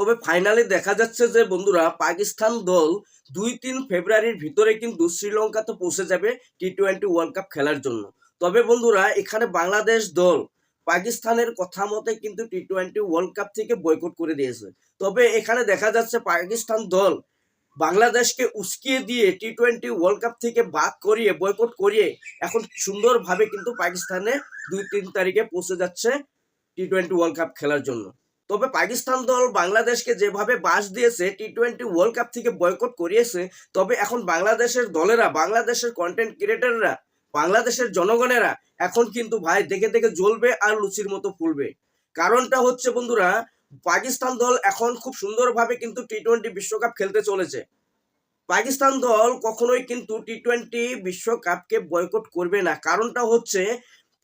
তবে ফাইনালি দেখা যাচ্ছে যে বন্ধুরা পাকিস্তান দল 2-3 ফেব্রুয়ারির ভিতরে কিন্তু শ্রীলঙ্কাতে পৌঁছে যাবে টি-20 ওয়ার্ল্ড কাপ খেলার জন্য। তবে বন্ধুরা এখানে বাংলাদেশ দল পাকিস্তানের কথা মতে কিন্তু টি-20 ওয়ার্ল্ড কাপ থেকে বয়কট করে দিয়েছে। তবে এখানে দেখা যাচ্ছে পাকিস্তান দল বাংলাদেশকে উস্কিয়ে দিয়ে টি-20 ওয়ার্ল্ড কাপ থেকে বাদ করিয়ে বয়কট করিয়ে এখন সুন্দরভাবে কিন্তু পাকিস্তানে 2-3 তারিখে পৌঁছে যাচ্ছে টি-20 ওয়ার্ল্ড কাপ খেলার জন্য। তবে পাকিস্তান দল বাংলাদেশকে যেভাবে বাস দিয়েছে টি-20 ওয়ার্ল্ড কাপ থেকে বয়কট করিয়েছে, তবে এখন বাংলাদেশের দলেরা, বাংলাদেশের কন্টেন্ট ক্রিয়েটররা, বাংলাদেশের জনগণেরা এখন কিন্তু ভাই দেখে দেখে জ্বলবে আর লুচির মতো ফুলবে। কারণটা হচ্ছে বন্ধুরা, পাকিস্তান দল এখন খুব সুন্দরভাবে কিন্তু টি-20 বিশ্বকাপ খেলতে চলেছে। পাকিস্তান দল কখনোই কিন্তু টি-20 বিশ্বকাপকে বয়কট করবে না। কারণটা হচ্ছে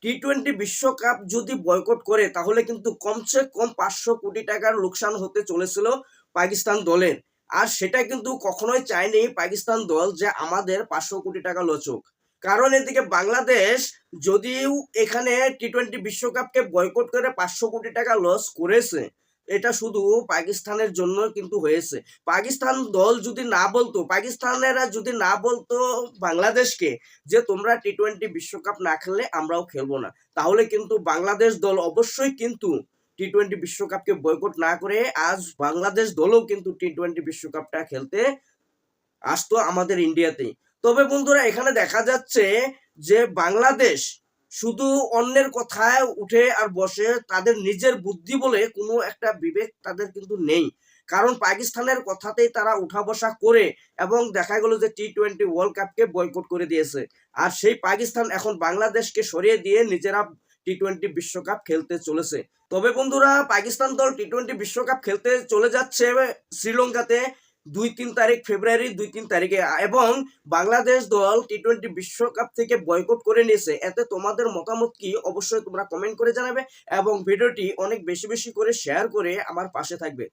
টি-20 বিশ্বকাপ যদি বয়কট করে তাহলে কিন্তু কমসে কম 500 কোটি টাকার লোকসান হতে চলেছিল পাকিস্তান দলের। আর সেটা কিন্তু কখনোই চায়নি পাকিস্তান দল যে আমাদের 500 কোটি টাকা লস হোক। কারণ এদিকে বাংলাদেশ যদিও এখানে টি-20 বিশ্বকাপকে বয়কট করে 500 কোটি টাকা লস করেছে, এটা শুধু পাকিস্তানের জন্য কিন্তু হয়েছে। পাকিস্তান দল যদি না বলতো, পাকিস্তানেরা যদি না বলতো বাংলাদেশকে যে তোমরা টি-20 বিশ্বকাপ না খেললে আমরাও খেলবো না, তাহলে কিন্তু বাংলাদেশ দল অবশ্যই কিন্তু টি-20 বিশ্বকাপকে বয়কট না করে আজ বাংলাদেশ দলও কিন্তু টি-20 বিশ্বকাপটা খেলতে আসতো আমাদের ইন্ডিয়াতেই। তবে বন্ধুরা এখানে দেখা যাচ্ছে যে বাংলাদেশ শুধু অন্যের কথায় উঠে আর বসে, তাদের নিজের বুদ্ধি বলে কোনো একটা বিবেক তাদের কিন্তু নেই। কারণ পাকিস্তানের কথাতেই তারা উঠা বসা করে এবং দেখা গেল যে টি-20 ওয়ার্ল্ড কাপকে বয়কট করে দিয়েছে। আর সেই পাকিস্তান এখন বাংলাদেশকে সরিয়ে দিয়ে নিজেরা টি-20 বিশ্বকাপ খেলতে চলেছে। তবে বন্ধুরা পাকিস্তান দল টি-20 বিশ্বকাপ খেলতে চলে যাচ্ছে শ্রীলঙ্কাতে 2-3 তারিখ, ফেব্রুয়ারি 2-3 তারিখে, এবং বাংলাদেশ দল টি-20 বিশ্বকাপ থেকে বয়কট করে নিয়েছে। এতে তোমাদের মতামত কি অবশ্যই তোমরা কমেন্ট করে জানাবে এবং ভিডিওটি অনেক বেশি বেশি করে শেয়ার করে আমার পাশে থাকবে।